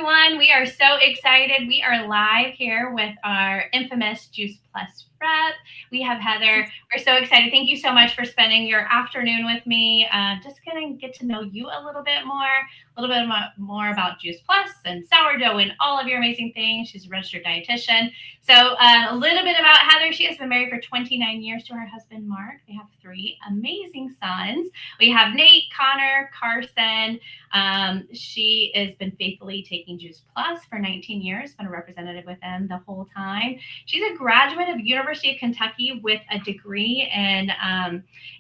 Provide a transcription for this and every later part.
everyone. We are so excited. We are live here with our infamous Juice Plus rep. We have Heather. We're so excited. Thank you so much for spending your afternoon with me. Just going to get to know you a little bit more about Juice Plus and sourdough and all of your amazing things. She's a registered dietitian. So a little bit about Heather. She has been married for 29 years to her husband, Mark. They have 3 amazing sons. We have Nate, Connor, Carson. She has been faithfully taking Juice Plus for 19 years, been a representative with them the whole time. She's a graduate of University of Kentucky with a degree, and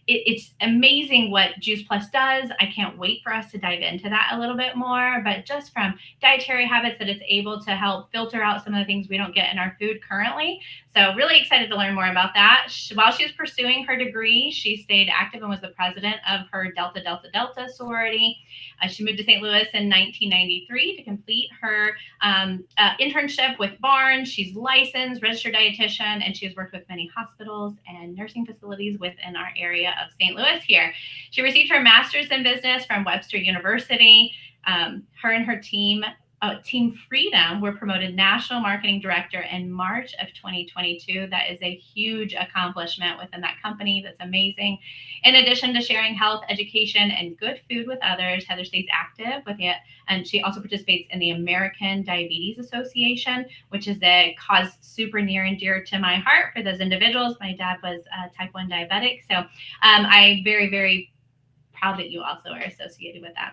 it's amazing what Juice Plus does. I can't wait for us to dive into that a little bit more, but just from dietary habits that it's able to help filter out some of the things we don't get in our food currently. So really excited to learn more about that. While she was pursuing her degree, she stayed active and was the president of her Delta Delta Delta sorority. She moved to St. Louis in 1993 to complete her internship with Barnes. She's licensed, registered dietitian, and she has worked with many hospitals and nursing facilities within our area of St. Louis here. She received her master's in business from Webster University. Her and her team, Team Freedom, were promoted National Marketing Director in March of 2022. That is a huge accomplishment within that company. That's amazing. In addition to sharing health, education, and good food with others, Heather stays active with it, and she also participates in the American Diabetes Association, which is a cause super near and dear to my heart for those individuals. My dad was type 1 diabetic, so I'm very, very proud that you also are associated with that.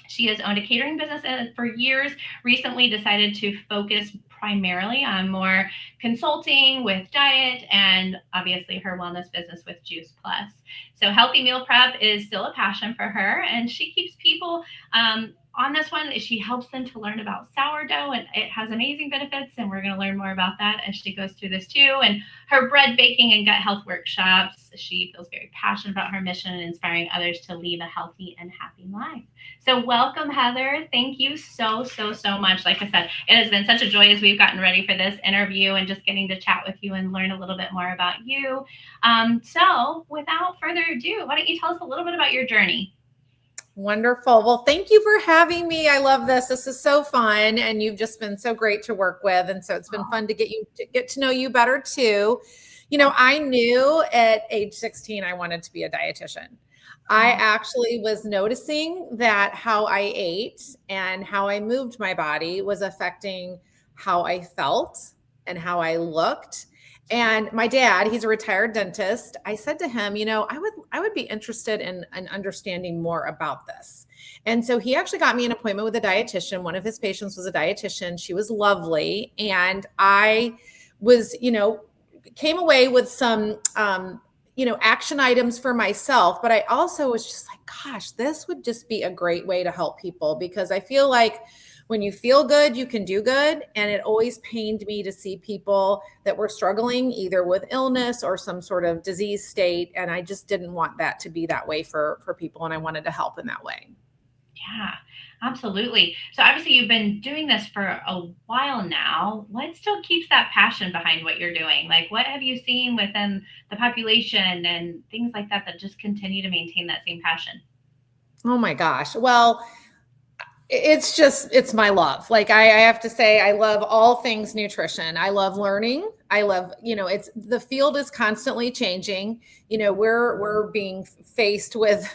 She has owned a catering business for years, recently decided to focus primarily on more consulting with diet and obviously her wellness business with Juice Plus. So healthy meal prep is still a passion for her, and she keeps people on this one. She helps them to learn about sourdough, and it has amazing benefits, and we're going to learn more about that as she goes through this too. And her bread baking and gut health workshops, she feels very passionate about her mission and inspiring others to lead a healthy and happy life. So welcome, Heather. Thank you so much. Like I said, it has been such a joy as we've gotten ready for this interview and just getting to chat with you and learn a little bit more about you. So without further ado, why don't you tell us a little bit about your journey? Wonderful. Well, thank you for having me. I love this. This is so fun, and you've just been so great to work with. And so it's been fun to get to know you better too. You know, I knew at age 16 I wanted to be a dietitian. I actually was noticing that how I ate and how I moved my body was affecting how I felt and how I looked. And my dad, he's a retired dentist. I said to him, you know, I would be interested in understanding more about this. And so he actually got me an appointment with a dietitian. One of his patients was a dietitian. She was lovely. And I was, came away with some, action items for myself. But I also was just like, gosh, this would just be a great way to help people, because I feel like when you feel good, you can do good. And it always pained me to see people that were struggling either with illness or some sort of disease state. And I just didn't want that to be that way for people. And I wanted to help in that way. Yeah, absolutely. So obviously you've been doing this for a while now. What still keeps that passion behind what you're doing? Like, what have you seen within the population and things like that that just continue to maintain that same passion? Oh my gosh. Well, it's my love. Like I have to say, I love all things nutrition. I love learning. I love, the field is constantly changing. We're being faced with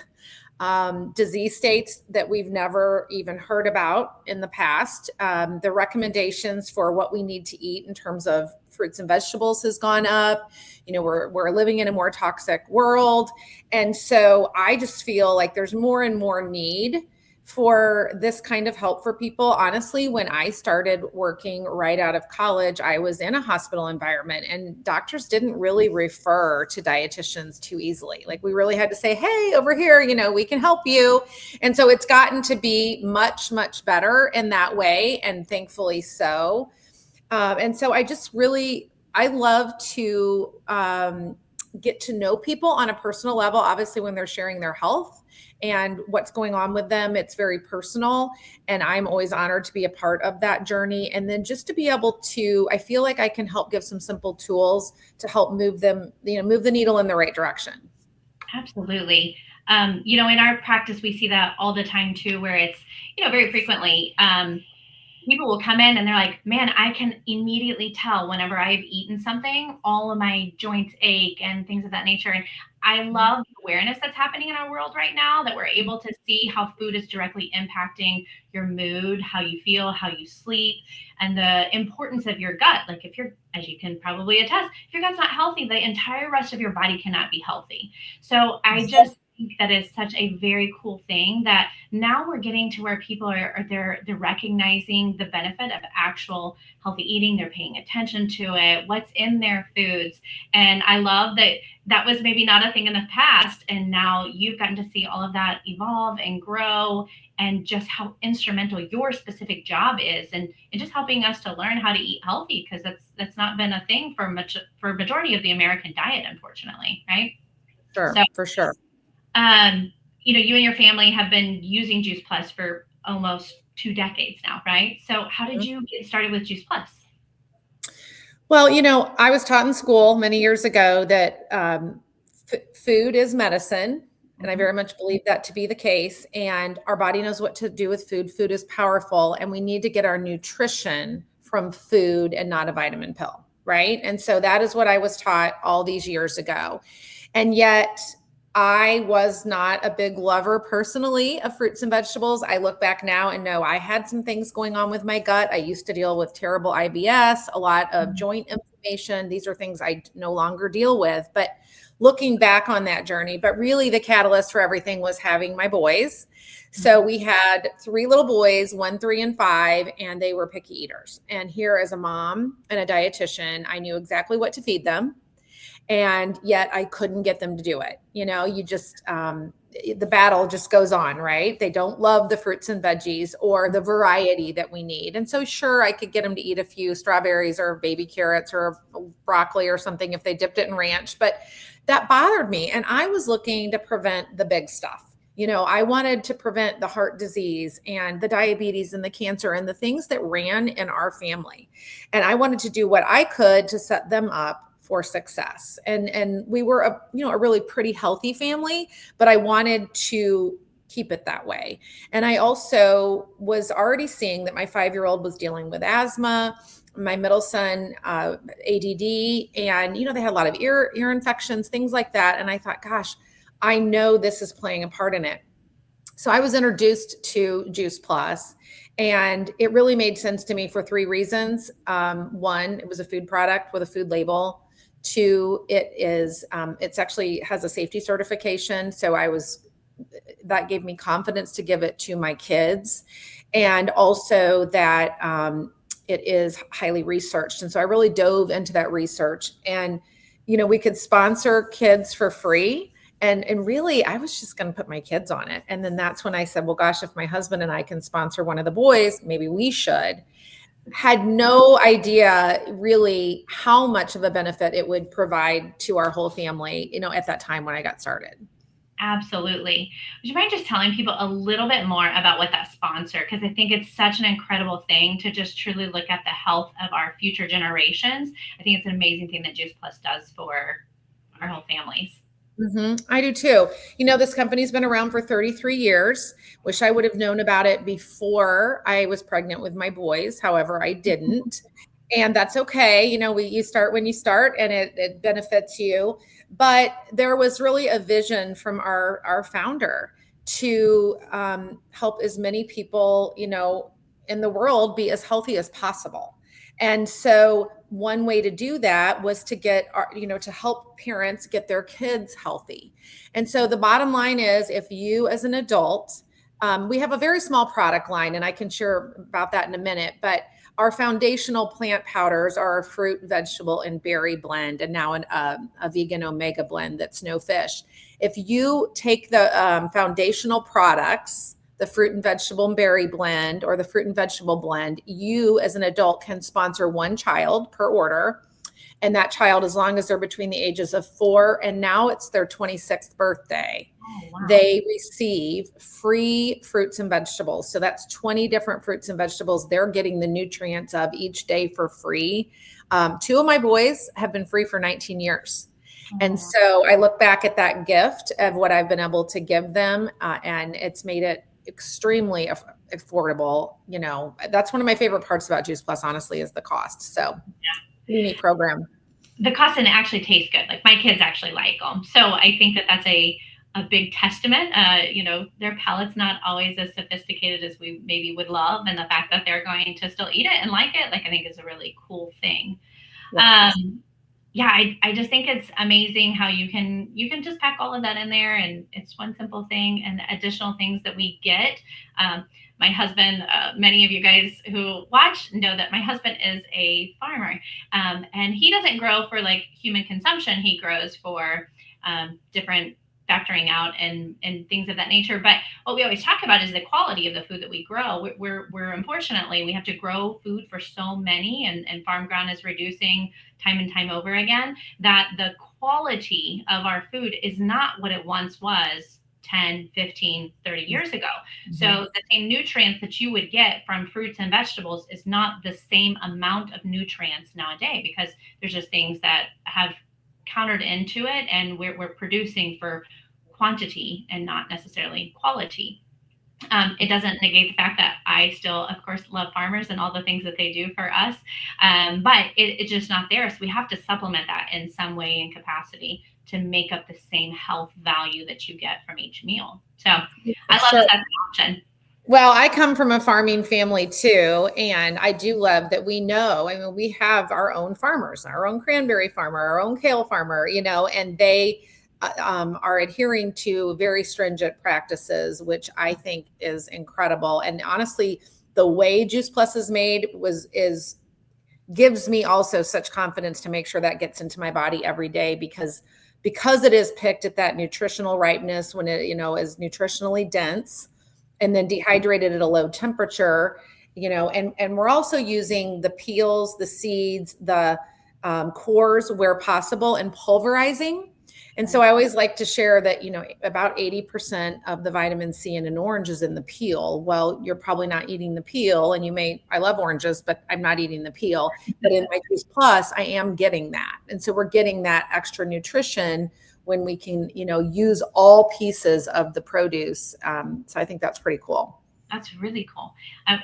disease states that we've never even heard about in the past. The recommendations for what we need to eat in terms of fruits and vegetables has gone up. We're living in a more toxic world. And so I just feel like there's more and more need for this kind of help for people. Honestly, when I started working right out of college, I was in a hospital environment, and doctors didn't really refer to dietitians too easily. Like, we really had to say, hey, over here, we can help you. And so it's gotten to be much, much better in that way. And thankfully so. And so I love to get to know people on a personal level. Obviously, when they're sharing their health and what's going on with them, it's very personal. And I'm always honored to be a part of that journey. And then just to be able to, I feel like I can help give some simple tools to help move them, move the needle in the right direction. Absolutely. In our practice, we see that all the time too, where it's, very frequently, people will come in and they're like, man, I can immediately tell whenever I've eaten something, all of my joints ache and things of that nature. And I love the awareness that's happening in our world right now, that we're able to see how food is directly impacting your mood, how you feel, how you sleep, and the importance of your gut. Like if you're, as you can probably attest, if your gut's not healthy, the entire rest of your body cannot be healthy. So I just think that is such a very cool thing that now we're getting to where people they're recognizing the benefit of actual healthy eating. They're paying attention to it, what's in their foods. And I love that that was maybe not a thing in the past, and now you've gotten to see all of that evolve and grow, and just how instrumental your specific job is, and just helping us to learn how to eat healthy, because that's not been a thing for a majority of the American diet, unfortunately, right? Sure, So for sure. you and your family have been using Juice Plus for almost 2 decades now, right? So how did you get started with Juice Plus? Well, I was taught in school many years ago that food is medicine. And I very much believe that to be the case. And our body knows what to do with food. Food is powerful, and we need to get our nutrition from food and not a vitamin pill. Right. And so that is what I was taught all these years ago. And yet I was not a big lover personally of fruits and vegetables. I look back now and know I had some things going on with my gut. I used to deal with terrible IBS, a lot of joint inflammation. These are things I no longer deal with. But looking back on that journey, but really the catalyst for everything was having my boys. So we had 3 little boys, 1, 3, and 5, and they were picky eaters. And here, as a mom and a dietitian, I knew exactly what to feed them. And yet I couldn't get them to do it. You just, the battle just goes on, right? They don't love the fruits and veggies or the variety that we need. And so sure, I could get them to eat a few strawberries or baby carrots or broccoli or something if they dipped it in ranch, but that bothered me. And I was looking to prevent the big stuff. I wanted to prevent the heart disease and the diabetes and the cancer and the things that ran in our family. And I wanted to do what I could to set them up for success. And we were a really pretty healthy family, but I wanted to keep it that way. And I also was already seeing that my 5-year-old was dealing with asthma, my middle son, ADD, and, they had a lot of ear infections, things like that. And I thought, gosh, I know this is playing a part in it. So I was introduced to Juice Plus, and it really made sense to me for 3 reasons. 1, it was a food product with a food label. 2, it's actually has a safety certification. So that gave me confidence to give it to my kids. And also that it is highly researched. And so I really dove into that research, and, we could sponsor kids for free. And really, I was just going to put my kids on it. And then that's when I said, well, gosh, if my husband and I can sponsor one of the boys, maybe we should. Had no idea really how much of a benefit it would provide to our whole family, at that time when I got started. Absolutely. Would you mind just telling people a little bit more about what that sponsor? Because I think it's such an incredible thing to just truly look at the health of our future generations. I think it's an amazing thing that Juice Plus does for our whole families. Mm-hmm. I do too. This company's been around for 33 years. Wish I would have known about it before I was pregnant with my boys. However, I didn't. And that's okay. You start when you start, and it benefits you. But there was really a vision from our founder to help as many people, in the world be as healthy as possible. And so one way to do that was to get to help parents get their kids healthy. And so the bottom line is, if you as an adult, we have a very small product line, and I can share about that in a minute, but our foundational plant powders are a fruit, vegetable, and berry blend, and now a vegan omega blend that's no fish. If you take the foundational products, the fruit and vegetable and berry blend, or the fruit and vegetable blend, you as an adult can sponsor 1 child per order. And that child, as long as they're between the ages of 4 and now it's their 26th birthday, they receive free fruits and vegetables. So that's 20 different fruits and vegetables they're getting the nutrients of each day for free. 2 of my boys have been free for 19 years. And so I look back at that gift of what I've been able to give them, and it's made it extremely affordable. You know, that's one of my favorite parts about Juice Plus, honestly, is the cost. So neat program. The cost, and it actually tastes good. Like my kids actually like them. So I think that that's a big testament. Their palate's not always as sophisticated as we maybe would love. And the fact that they're going to still eat it and like it, like I think is a really cool thing. I just think it's amazing how you can just pack all of that in there, and it's one simple thing, and additional things that we get. My husband, many of you guys who watch know that my husband is a farmer, and he doesn't grow for like human consumption. He grows for different factoring out and things of that nature. But what we always talk about is the quality of the food that we grow. We're unfortunately, we have to grow food for so many, and farm ground is reducing time and time over again, that the quality of our food is not what it once was 10, 15, 30 years ago. Mm-hmm. So the same nutrients that you would get from fruits and vegetables is not the same amount of nutrients nowadays, because there's just things that have countered into it, and we're producing for quantity and not necessarily quality. It doesn't negate the fact that I still, of course, love farmers and all the things that they do for us, but it's just not there. So we have to supplement that in some way and capacity to make up the same health value that you get from each meal. So I love that that's an option. Well, I come from a farming family too, and I do love that we know, I mean, we have our own farmers, our own cranberry farmer, our own kale farmer, and they are adhering to very stringent practices, which I think is incredible. And honestly, the way Juice Plus is made gives me also such confidence to make sure that gets into my body every day, because it is picked at that nutritional ripeness when it, is nutritionally dense, and then dehydrated at a low temperature, and we're also using the peels, the seeds, the cores where possible, and pulverizing. And so I always like to share that, about 80% of the vitamin C in an orange is in the peel. Well, you're probably not eating the peel, and I love oranges, but I'm not eating the peel. But in my Juice Plus, I am getting that. And so we're getting that extra nutrition when we can, use all pieces of the produce. So I think that's pretty cool. That's really cool.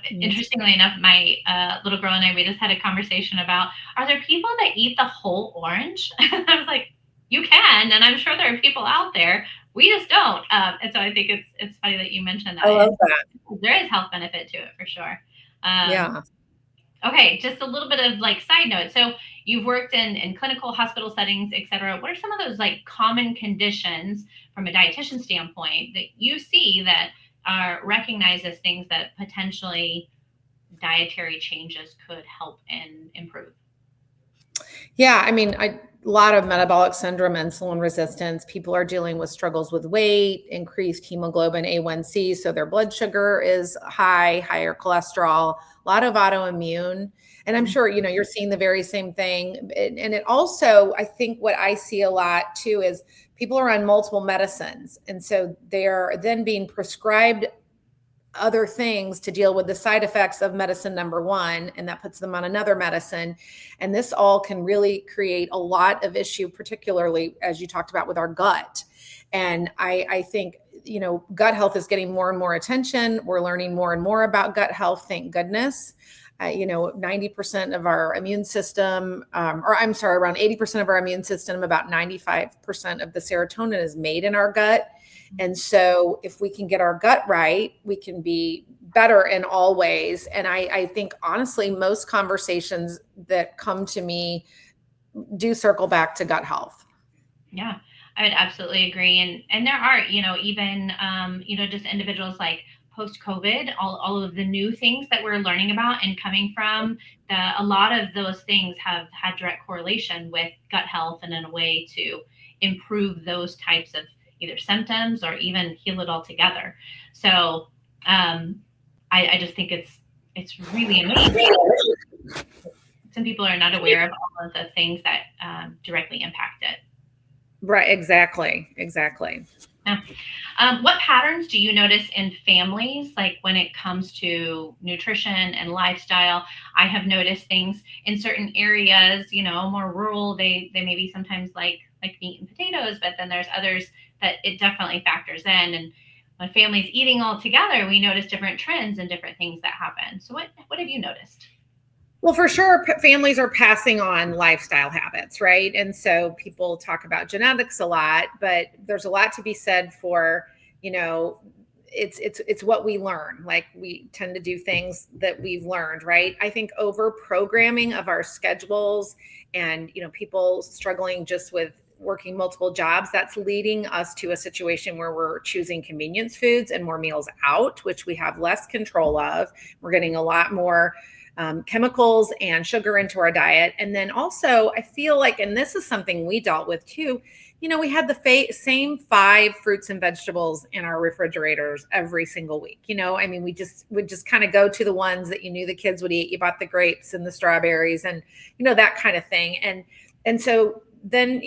Interestingly enough, my little girl and I, we just had a conversation about, are there people that eat the whole orange? I was like, you can, and I'm sure there are people out there. We just don't. And so I think it's funny that you mentioned that. I love that. There is health benefit to it for sure. Yeah. Okay, just a little bit of like side note. So you've worked in clinical hospital settings, et cetera. What are some of those like common conditions from a dietitian standpoint that you see that are recognized as things that potentially dietary changes could help and improve? Yeah, I mean, a lot of metabolic syndrome, insulin resistance. People are dealing with struggles with weight, increased hemoglobin A1C, so their blood sugar is higher cholesterol, a lot of autoimmune. And I'm sure, you're seeing the very same thing. And it also, I think what I see a lot too is people are on multiple medicines. And so they're then being prescribed other things to deal with the side effects of medicine number one, and that puts them on another medicine. And this all can really create a lot of issue, particularly as you talked about with our gut. And I think, gut health is getting more and more attention. We're learning more and more about gut health, thank goodness. 90% of our immune system, around 80% of our immune system, about 95% of the serotonin is made in our gut. And so if we can get our gut right, we can be better in all ways. And I think, honestly, most conversations that come to me do circle back to gut health. Yeah, I would absolutely agree. And there are, even, just individuals like post-COVID, all of the new things that we're learning about and coming from, a lot of those things have had direct correlation with gut health, and in a way to improve those types of either symptoms or even heal it altogether. So I just think it's really amazing. Some people are not aware of all of the things that directly impact it. Right. Exactly. Yeah. What patterns do you notice in families, like when it comes to nutrition and lifestyle? I have noticed things in certain areas, more rural, they maybe sometimes like meat and potatoes, but then there's others that it definitely factors in. And when families eating all together, we notice different trends and different things that happen. So what have you noticed? Well, for sure, families are passing on lifestyle habits, right? And so people talk about genetics a lot, but there's a lot to be said for, you know, it's what we learn. Like we tend to do things that we've learned, right? I think over programming of our schedules and, people struggling just with working multiple jobs, that's leading us to a situation where we're choosing convenience foods and more meals out, which we have less control of. We're getting a lot more chemicals and sugar into our diet. And then also, I feel like, and this is something we dealt with too, we had the same 5 fruits and vegetables in our refrigerators every single week. I mean, we just would just kind of go to the ones that you knew the kids would eat. You bought the grapes and the strawberries and, that kind of thing. And so then,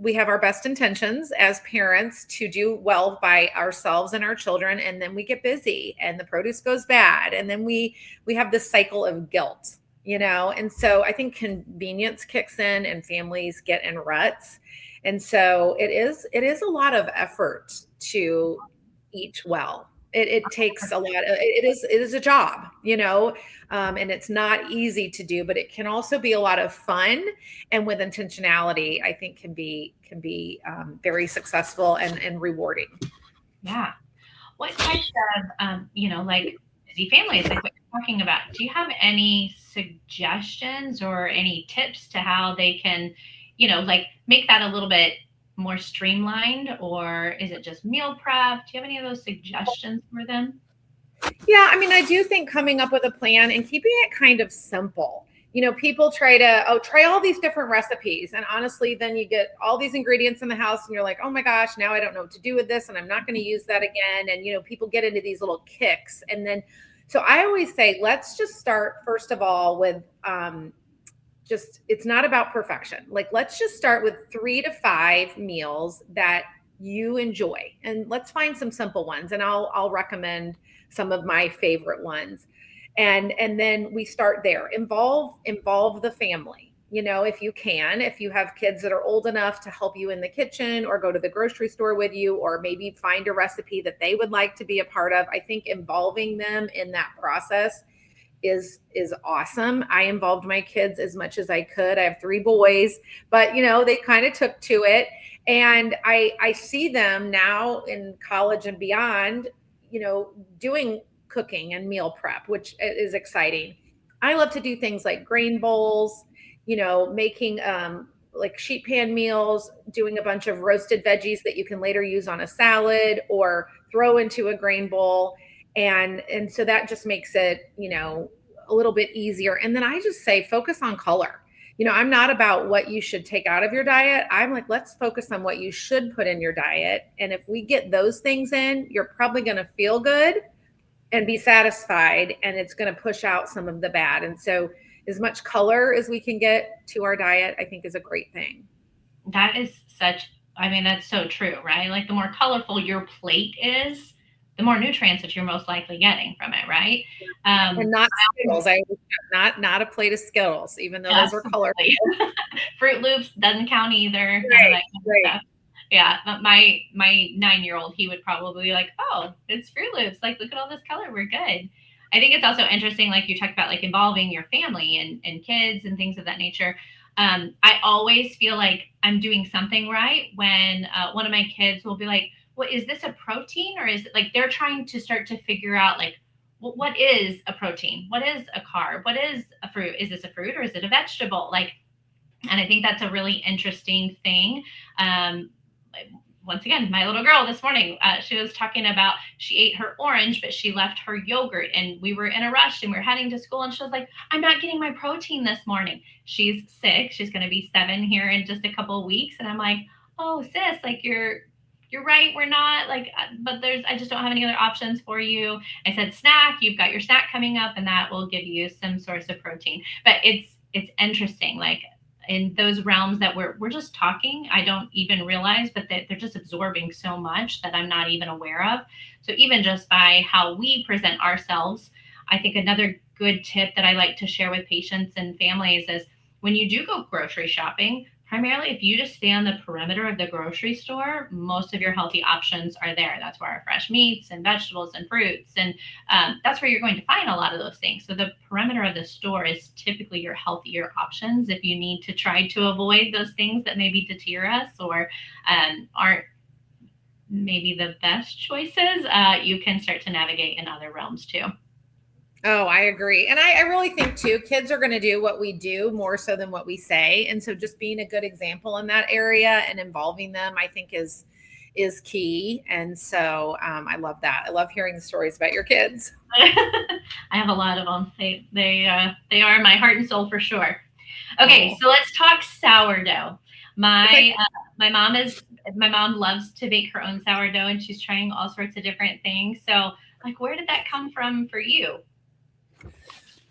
we have our best intentions as parents to do well by ourselves and our children, and then we get busy and the produce goes bad, and then we have this cycle of guilt, and so I think convenience kicks in and families get in ruts. And so it is a lot of effort to eat well. It takes a lot of, it is a job, and it's not easy to do, but it can also be a lot of fun, and with intentionality, I think can be very successful and rewarding. Yeah. What types of, like busy families, like what you're talking about, do you have any suggestions or any tips to how they can, like make that a little bit more streamlined, or is it just meal prep? Do you have any of those suggestions for them? Yeah, I mean, I do think coming up with a plan and keeping it kind of simple. People try to, try all these different recipes. And honestly, then you get all these ingredients in the house and you're like, oh my gosh, now I don't know what to do with this and I'm not going to use that again. And, people get into these little kicks. And then, so I always say, let's just start, first of all, with it's not about perfection. Like, let's just start with 3 to 5 meals that you enjoy. And let's find some simple ones. And I'll recommend some of my favorite ones. And then we start there. Involve the family. If you can, if you have kids that are old enough to help you in the kitchen or go to the grocery store with you, or maybe find a recipe that they would like to be a part of, I think involving them in that process is awesome. I involved my kids as much as I could. I have 3 boys, but they kind of took to it. And I see them now in college and beyond, doing cooking and meal prep, which is exciting. I love to do things like grain bowls, making like sheet pan meals, doing a bunch of roasted veggies that you can later use on a salad or throw into a grain bowl. And so that just makes it, a little bit easier. And then I just say, focus on color. I'm not about what you should take out of your diet. I'm like, let's focus on what you should put in your diet. And if we get those things in, you're probably going to feel good and be satisfied. And it's going to push out some of the bad. And so as much color as we can get to our diet, I think is a great thing. That is that's so true, right? Like the more colorful your plate is, the more nutrients that you're most likely getting from it, right? And not Skittles. Not a plate of Skittles, even though those are colorful. Fruit Loops doesn't count either. Right, right. Yeah, but my 9-year-old, he would probably be like, "Oh, it's Fruit Loops! Like, look at all this color. We're good." I think it's also interesting, like you talked about, like involving your family and kids and things of that nature. I always feel like I'm doing something right when one of my kids will be like, well, is this a protein, or is it like they're trying to start to figure out like, well, what is a protein? What is a carb? What is a fruit? Is this a fruit or is it a vegetable? Like, and I think that's a really interesting thing. Once again, my little girl this morning, she was talking about, she ate her orange, but she left her yogurt, and we were in a rush and we were heading to school, and she was like, I'm not getting my protein this morning. She's 6. She's going to be 7 here in just a couple of weeks. And I'm like, oh, sis, like you're right. We're not like, but I just don't have any other options for you. I said, snack, you've got your snack coming up, and that will give you some source of protein. But it's interesting. Like in those realms that we're just talking, I don't even realize, but they're just absorbing so much that I'm not even aware of. So even just by how we present ourselves, I think another good tip that I like to share with patients and families is when you do go grocery shopping, primarily if you just stay on the perimeter of the grocery store, most of your healthy options are there. That's where our fresh meats and vegetables and fruits, and that's where you're going to find a lot of those things. So the perimeter of the store is typically your healthier options. If you need to try to avoid those things that maybe deter us or aren't maybe the best choices, you can start to navigate in other realms too. Oh, I agree. And I really think too, kids are going to do what we do more so than what we say. And so just being a good example in that area and involving them, I think is key. And so I love that. I love hearing the stories about your kids. I have a lot of them. They are my heart and soul for sure. Okay, Oh. so let's talk sourdough. My my mom loves to bake her own sourdough, and she's trying all sorts of different things. So, like, where did that come from for you?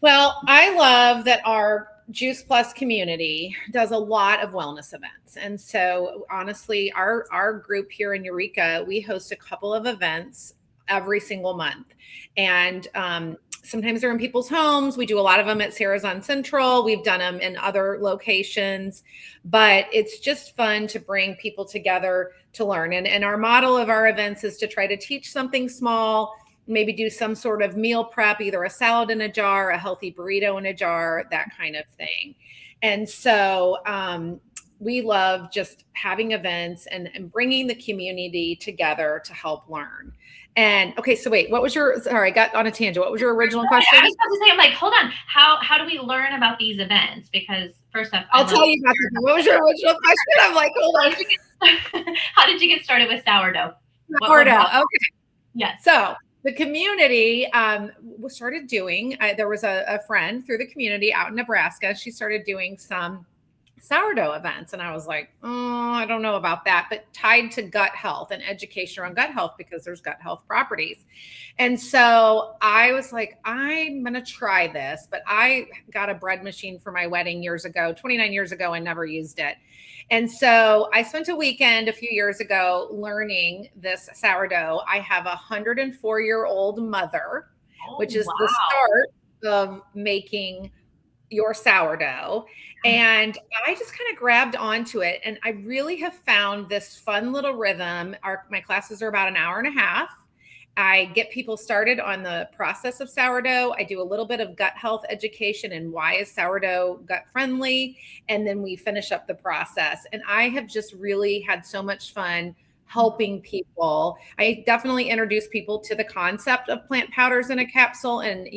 Well, I love that our Juice Plus community does a lot of wellness events. And so honestly, our group here in Eureka, we host a couple of events every single month. And sometimes they're in people's homes. We do a lot of them at Sarah's on Central. We've done them in other locations, but it's just fun to bring people together to learn. And our model of our events is to try to teach something small, maybe do some sort of meal prep, either a salad in a jar, a healthy burrito in a jar, that kind of thing. And so we love just having events and bringing the community together to help learn. And okay, so wait, sorry, I got on a tangent. What was your original question? I was about to say, I'm like, hold on, how do we learn about these events? Because first off, I'll tell you about that. What was your original question? I'm like, hold on. How did you get started with sourdough? Sourdough. Okay. Yes. So the community started doing, there was a friend through the community out in Nebraska. She started doing some sourdough events. And I was like, oh, I don't know about that, but tied to gut health and education around gut health because there's gut health properties. And so I was like, I'm going to try this, but I got a bread machine for my wedding years ago, 29 years ago, and never used it. And so I spent a weekend a few years ago learning this sourdough. I have a 104-year-old mother, which is the start of making your sourdough. And I just kind of grabbed onto it. And I really have found this fun little rhythm. My classes are about an hour and a half. I get people started on the process of sourdough. I do a little bit of gut health education and why is sourdough gut friendly. And then we finish up the process. And I have just really had so much fun helping people. I definitely introduce people to the concept of plant powders in a capsule. And,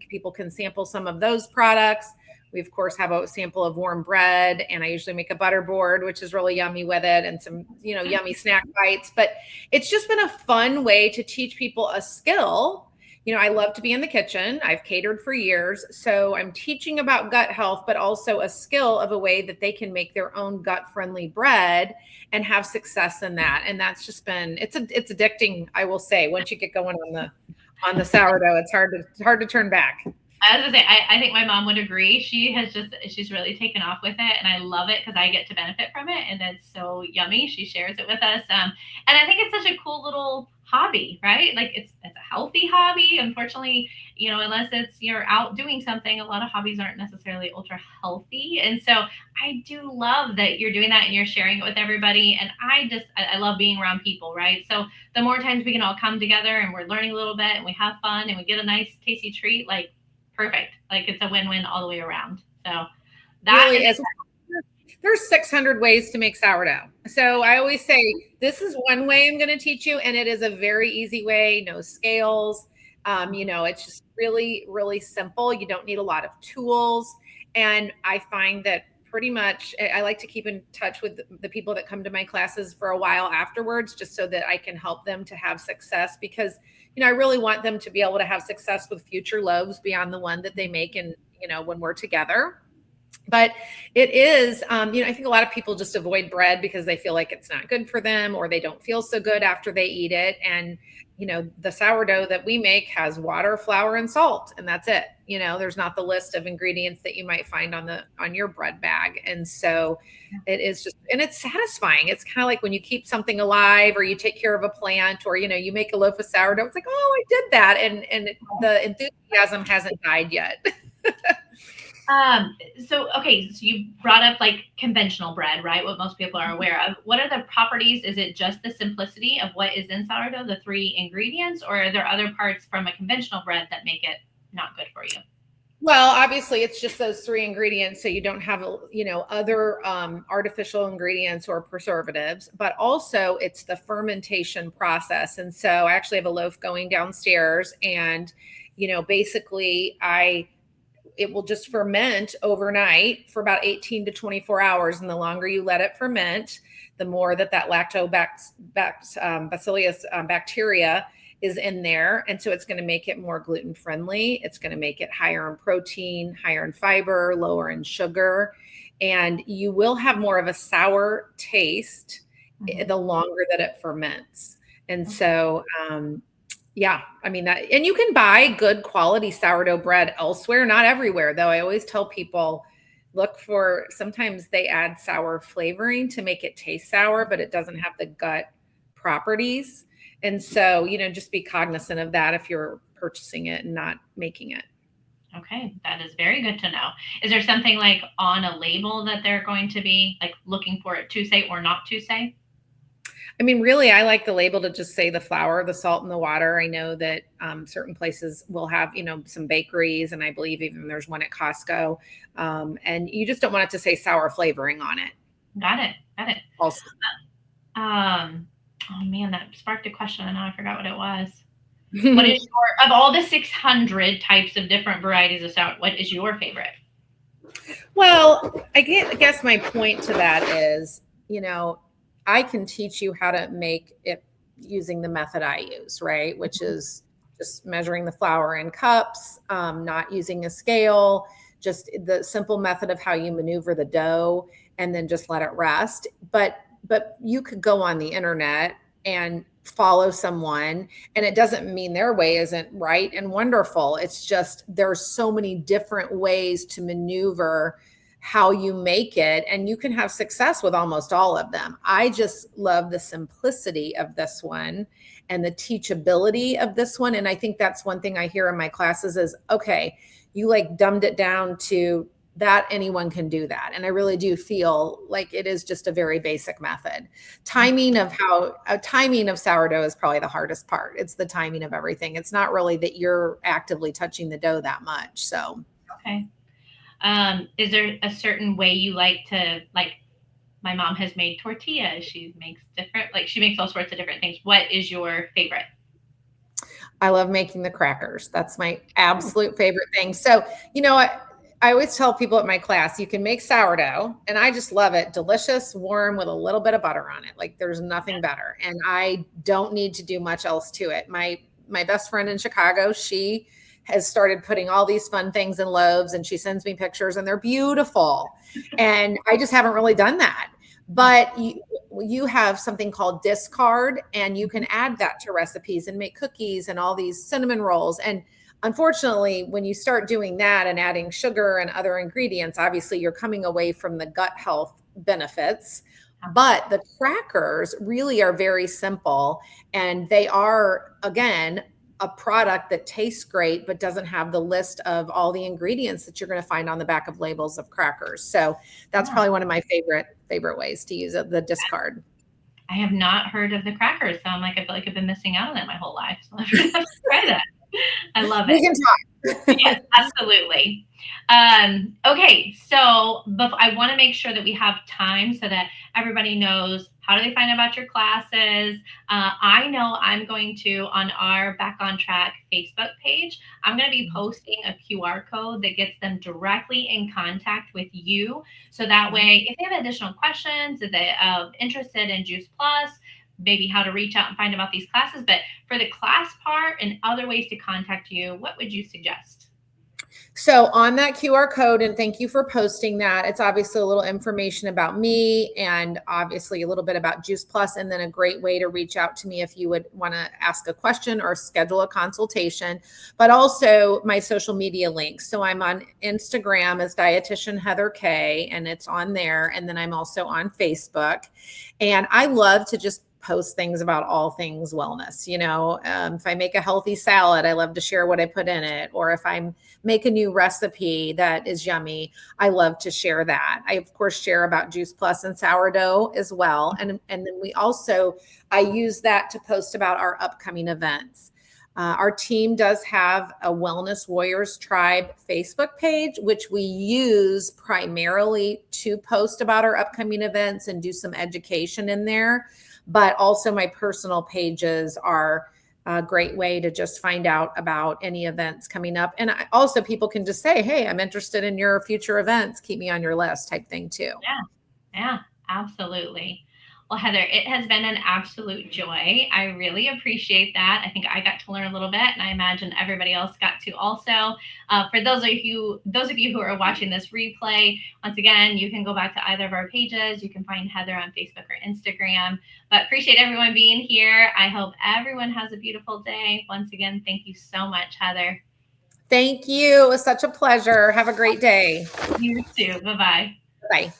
people can sample some of those products. We, of course, have a sample of warm bread, and I usually make a butter board, which is really yummy with it, and some, yummy snack bites. But it's just been a fun way to teach people a skill. I love to be in the kitchen. I've catered for years. So I'm teaching about gut health, but also a skill of a way that they can make their own gut-friendly bread and have success in that. And that's just been, it's addicting, I will say. Once you get going on the sourdough, it's hard to turn back. I was gonna say, I think my mom would agree. She's really taken off with it, and I love it because I get to benefit from it, and it's so yummy. She shares it with us, and I think it's such a cool little hobby, right? Like it's a healthy hobby. Unfortunately, unless you're out doing something, a lot of hobbies aren't necessarily ultra healthy, and so I do love that you're doing that and you're sharing it with everybody. And I love being around people, right? So the more times we can all come together and we're learning a little bit and we have fun and we get a nice tasty treat, like. Perfect. Like it's a win-win all the way around. So that really is. There's 600 ways to make sourdough. So I always say, this is one way I'm going to teach you. And it is a very easy way, no scales. It's just really, really simple. You don't need a lot of tools. And I find that pretty much, I like to keep in touch with the people that come to my classes for a while afterwards, just so that I can help them to have success, because I really want them to be able to have success with future loaves beyond the one that they make in, when we're together. But it is, I think a lot of people just avoid bread because they feel like it's not good for them, or they don't feel so good after they eat it. And, the sourdough that we make has water, flour, and salt, and that's it. There's not the list of ingredients that you might find on your bread bag. And so it is just, and it's satisfying. It's kind of like when you keep something alive, or you take care of a plant, or, you make a loaf of sourdough. It's like, oh, I did that. And the enthusiasm hasn't died yet. Okay, so you brought up like conventional bread, right? What most people are aware of. What are the properties? Is it just the simplicity of what is in sourdough, the three ingredients, or are there other parts from a conventional bread that make it not good for you? Well, obviously, it's just those three ingredients, so you don't have, other artificial ingredients or preservatives. But also, it's the fermentation process. And so, I actually have a loaf going downstairs, and basically, it will just ferment overnight for about 18 to 24 hours. And the longer you let it ferment, the more that lactobacillus bacteria is in there. And so it's going to make it more gluten friendly. It's going to make it higher in protein, higher in fiber, lower in sugar. And you will have more of a sour taste the longer that it ferments. And so, yeah, I mean that, and you can buy good quality sourdough bread elsewhere, not everywhere though. I always tell people, look for, sometimes they add sour flavoring to make it taste sour, but it doesn't have the gut properties. And so, just be cognizant of that if you're purchasing it and not making it. Okay, that is very good to know. Is there something like on a label that they're going to be like looking for it to say or not to say? I mean, really, I like the label to just say the flour, the salt, and the water. I know that certain places will have, some bakeries, and I believe even there's one at Costco. And you just don't want it to say sour flavoring on it. Got it. Got it. Also. Oh man, that sparked a question, and now I forgot what it was. What is of all the 600 types of different varieties of sourdough, what is your favorite? Well, I guess my point to that is, I can teach you how to make it using the method I use, right? Which is just measuring the flour in cups, not using a scale, just the simple method of how you maneuver the dough and then just let it rest. But you could go on the internet and follow someone, and it doesn't mean their way isn't right and wonderful. It's just there's so many different ways to maneuver how you make it, and you can have success with almost all of them. I just love the simplicity of this one and the teachability of this one. And I think that's one thing I hear in my classes is, okay, you like dumbed it down to that anyone can do that. And I really do feel like it is just a very basic method. Timing of sourdough is probably the hardest part. It's the timing of everything. It's not really that you're actively touching the dough that much. So, okay. Is there a certain way you like to, like my mom has made tortillas. She makes she makes all sorts of different things. What is your favorite? I love making the crackers. That's my absolute favorite thing. So, I always tell people at my class, you can make sourdough, and I just love it. Delicious, warm, with a little bit of butter on it. Like there's nothing better. And I don't need to do much else to it. My best friend in Chicago, she has started putting all these fun things in loaves, and she sends me pictures, and they're beautiful. And I just haven't really done that. But you have something called discard, and you can add that to recipes and make cookies and all these cinnamon rolls. And unfortunately, when you start doing that and adding sugar and other ingredients, obviously you're coming away from the gut health benefits. But the crackers really are very simple, and they are, again, a product that tastes great, but doesn't have the list of all the ingredients that you're going to find on the back of labels of crackers. So that's probably one of my favorite ways to use it, the discard. I have not heard of the crackers. So I feel like I've been missing out on that my whole life. So I'm going to have to try that. I love it. We can talk. Yes, absolutely. Okay, so I want to make sure that we have time so that everybody knows, how do they find out about your classes? I know I'm going to, on our Back on Track Facebook page, I'm going to be posting a QR code that gets them directly in contact with you. So that way, if they have additional questions, if they are interested in Juice Plus, maybe how to reach out and find about these classes. But for the class part and other ways to contact you, what would you suggest? So on that QR code, and thank you for posting that, it's obviously a little information about me and obviously a little bit about Juice Plus, and then a great way to reach out to me if you would want to ask a question or schedule a consultation, but also my social media links. So I'm on Instagram as Dietitian Heather K, and it's on there. And then I'm also on Facebook, and I love to just post things about all things wellness. If I make a healthy salad, I love to share what I put in it. Or if I make a new recipe that is yummy, I love to share that. I, of course, share about Juice Plus and sourdough as well. And then I use that to post about our upcoming events. Our team does have a Wellness Warriors Tribe Facebook page, which we use primarily to post about our upcoming events and do some education in there. But also my personal pages are a great way to just find out about any events coming up. And also people can just say, hey, I'm interested in your future events. Keep me on your list type thing too. Yeah, absolutely. Well, Heather, it has been an absolute joy. I really appreciate that. I think I got to learn a little bit, and I imagine everybody else got to also. For those of you who are watching this replay, once again, you can go back to either of our pages. You can find Heather on Facebook or Instagram. But appreciate everyone being here. I hope everyone has a beautiful day. Once again, thank you so much, Heather. Thank you. It was such a pleasure. Have a great day. You too. Bye-bye. Bye.